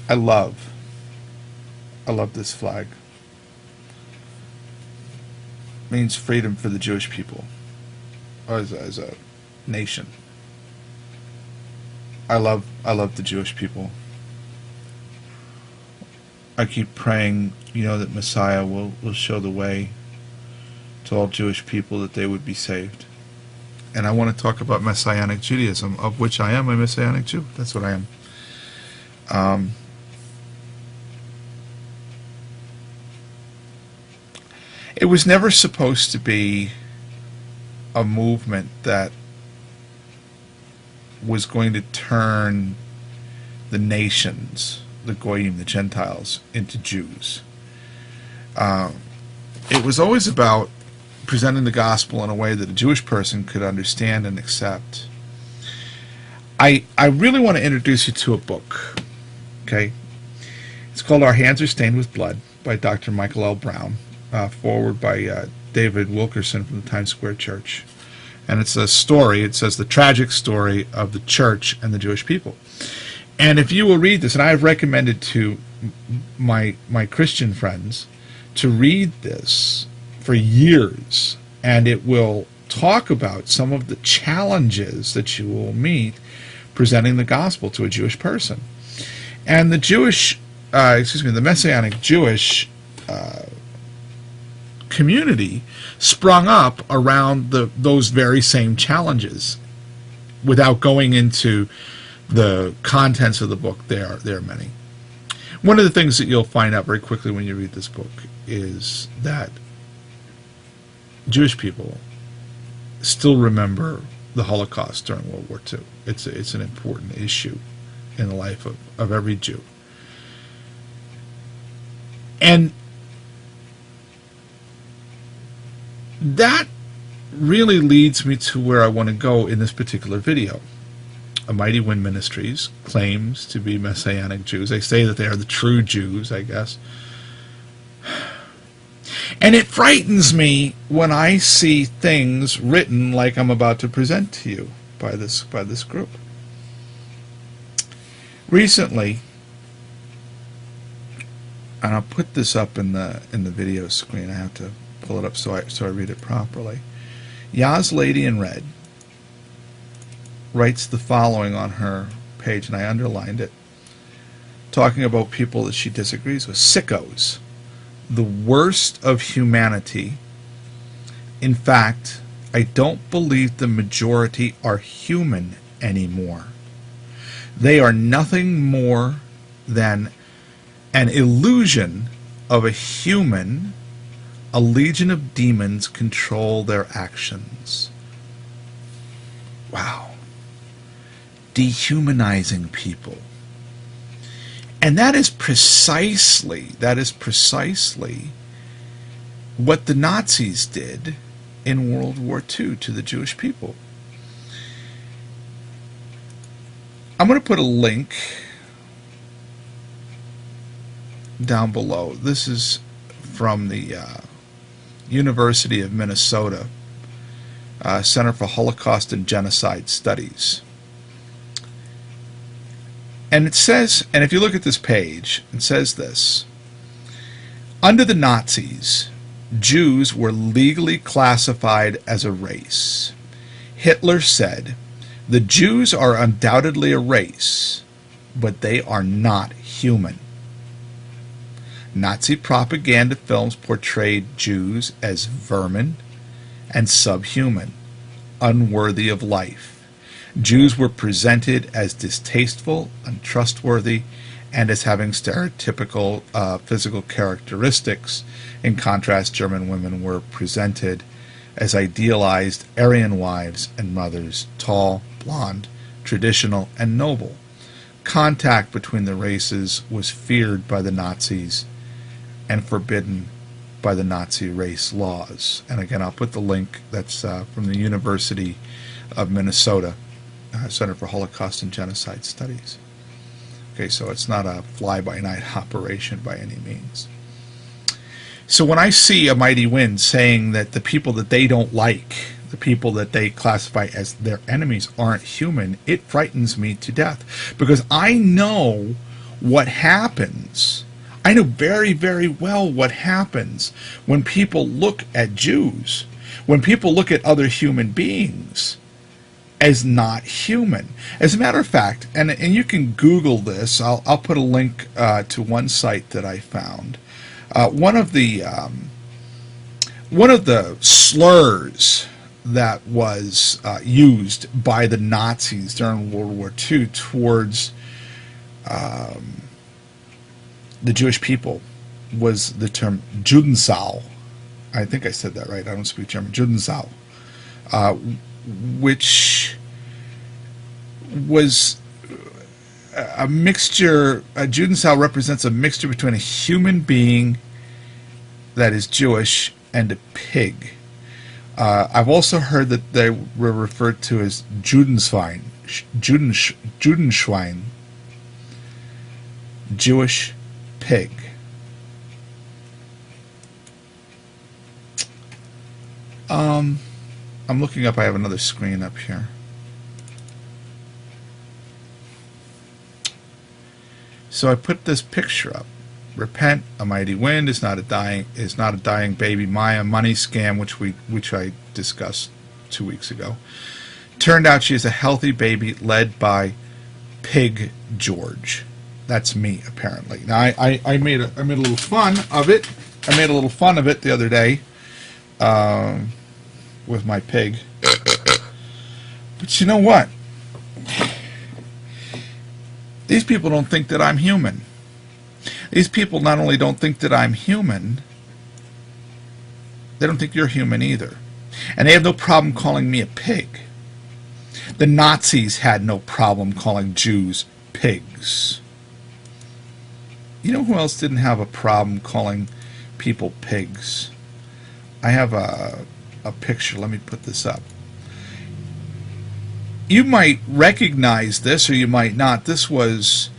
I love, I love this flag. It means freedom for the Jewish people, or as a nation. I love the Jewish people. I keep praying, that Messiah will show the way to all Jewish people, that they would be saved. And I want to talk about Messianic Judaism, of which I am a Messianic Jew. That's what I am. It was never supposed to be a movement that was going to turn the nations, the Goyim, the Gentiles, into Jews. It was always about presenting the gospel in a way that a Jewish person could understand and accept. I really want to introduce you to a book. Okay, it's called Our Hands Are Stained with Blood by Dr. Michael L. Brown, forward by David Wilkerson from the Times Square Church. And it's a story, it says the tragic story of the church and the Jewish people. And if you will read this, and I have recommended to my Christian friends to read this for years, and it will talk about some of the challenges that you will meet presenting the gospel to a Jewish person. And the Messianic Jewish community sprung up around those very same challenges. Without going into the contents of the book, there are many. One of the things that you'll find out very quickly when you read this book is that Jewish people still remember the Holocaust during World War II. It's an important issue in the life of every Jew. And that really leads me to where I want to go in this particular video. Amightywind Ministries claims to be Messianic Jews. They say that they are the true Jews, I guess. And it frightens me when I see things written like I'm about to present to you by this group. Recently, and I'll put this up in the video screen. I have to pull it up so I read it properly. Yaz Lady in Red writes the following on her page, and I underlined it, talking about people that she disagrees with. Sickos, the worst of humanity. In fact, I don't believe the majority are human anymore. They are nothing more than an illusion of a human. A legion of demons control their actions. Wow. Dehumanizing people. And that is precisely what the Nazis did in World War II to the Jewish people. I'm going to put a link down below. This is from the University of Minnesota Center for Holocaust and Genocide Studies. And it says, and if you look at this page, it says this: under the Nazis, Jews were legally classified as a race. Hitler said, the Jews are undoubtedly a race, but they are not human. Nazi propaganda films portrayed Jews as vermin and subhuman, unworthy of life. Jews were presented as distasteful, untrustworthy, and as having stereotypical physical characteristics. In contrast, German women were presented as idealized Aryan wives and mothers, tall, blonde, traditional, and noble. Contact between the races was feared by the Nazis and forbidden by the Nazi race laws. And again, I'll put the link. That's from the University of Minnesota Center for Holocaust and Genocide Studies. Okay, so it's not a fly-by-night operation by any means. So when I see Amightywind saying that the people that they don't like, the people that they classify as their enemies, aren't human, it frightens me to death. Because I know what happens. I know very, very well what happens when people look at Jews, when people look at other human beings as not human. As a matter of fact, and you can Google this, I'll put a link to one site that I found. One of the slurs that was used by the Nazis during World War II towards the Jewish people was the term Judensau. I think I said that right. I don't speak German. Judensau, which was a mixture. Judensau represents a mixture between a human being that is Jewish and a pig. I've also heard that they were referred to as Judenschwein, Judenschwein, Jewish pig. I'm looking up. I have another screen up here. So I put this picture up. Repent, Amightywind is not a dying baby Maya money scam, which I discussed 2 weeks ago. Turned out she is a healthy baby led by Pig George. That's me, apparently. Now I made a little fun of it. I made a little fun of it the other day with my pig. But you know what? These people don't think that I'm human. These people not only don't think that I'm human, they don't think you're human either. And they have no problem calling me a pig. The Nazis had no problem calling Jews pigs. You know who else didn't have a problem calling people pigs? I have a picture. Let me put this up. You might recognize this or you might not. This was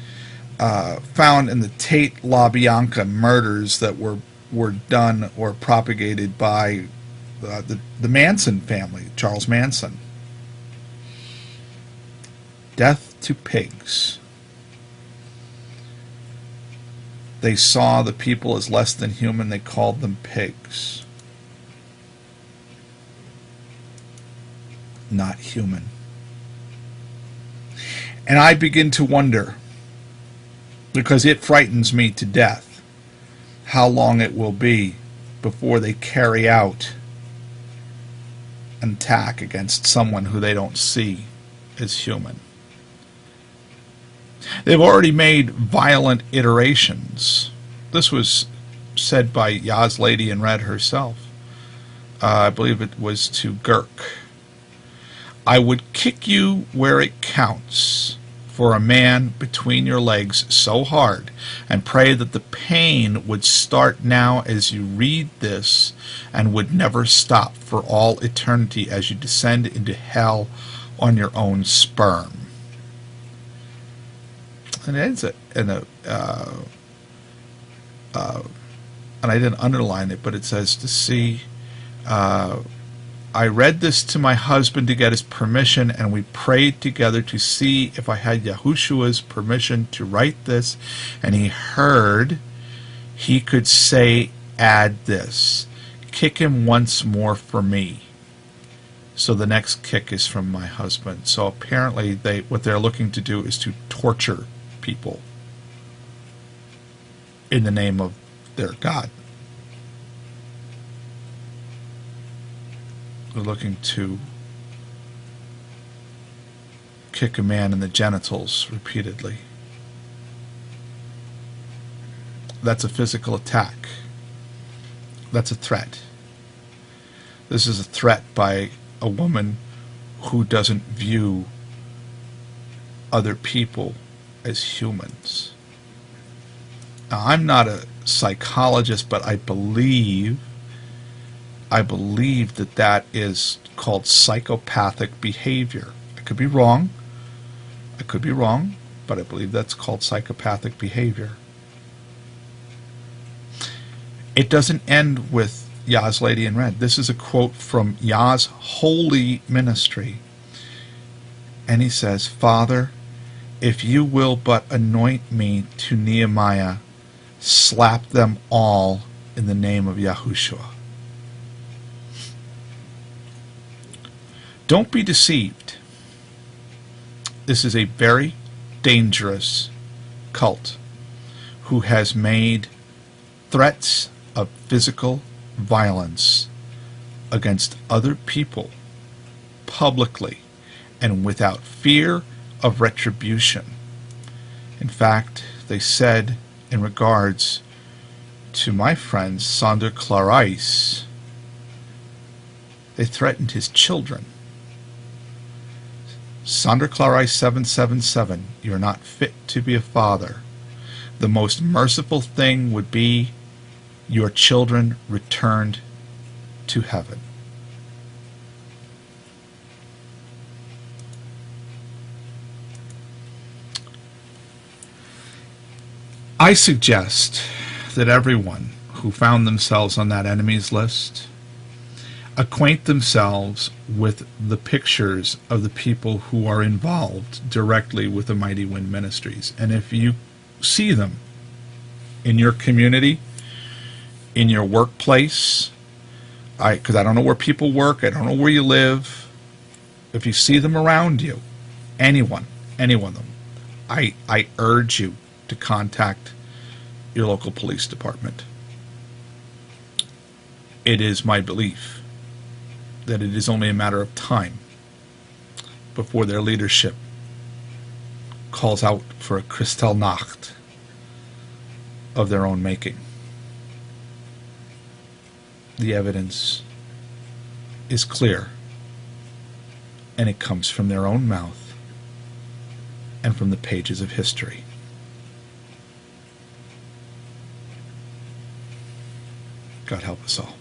found in the Tate LaBianca murders that were done or propagated by the Manson family, Charles Manson. Death to pigs. They saw the people as less than human. They called them pigs. Not human. And I begin to wonder, because it frightens me to death, how long it will be before they carry out an attack against someone who they don't see as human. They've already made violent iterations. This was said by Yaz Lady in Red herself. I believe it was to Girk. I would kick you where it counts for a man between your legs so hard, and pray that the pain would start now as you read this and would never stop for all eternity as you descend into hell on your own sperm. And it ends it in and I didn't underline it, but it says to see. I read this to my husband to get his permission, and we prayed together to see if I had Yahushua's permission to write this, and he heard he could say, add this. Kick him once more for me. So the next kick is from my husband. So apparently what they're looking to do is to torture people in the name of their God. They're looking to kick a man in the genitals repeatedly. That's a physical attack. That's a threat. This is a threat by a woman who doesn't view other people as humans. Now, I'm not a psychologist, but I believe that is called psychopathic behavior. I could be wrong, but I believe that's called psychopathic behavior. It doesn't end with Yah's Lady in Red. This is a quote from Yah's holy ministry. And he says, Father, If you will but anoint me to Nehemiah, slap them all in the name of Yahushua. Don't be deceived. This is a very dangerous cult who has made threats of physical violence against other people publicly and without fear of retribution. In fact, they said in regards to my friend Sander Clarice, they threatened his children. Sander Clarice 777, you're not fit to be a father. The most merciful thing would be your children returned to heaven. I suggest that everyone who found themselves on that enemies list acquaint themselves with the pictures of the people who are involved directly with the Amightywind Ministries. And if you see them in your community, in your workplace, because I don't know where people work, I don't know where you live, if you see them around you, any one of them, I urge you to contact your local police department. It is my belief that it is only a matter of time before their leadership calls out for a Kristallnacht of their own making. The evidence is clear, and it comes from their own mouth and from the pages of history. God help us all.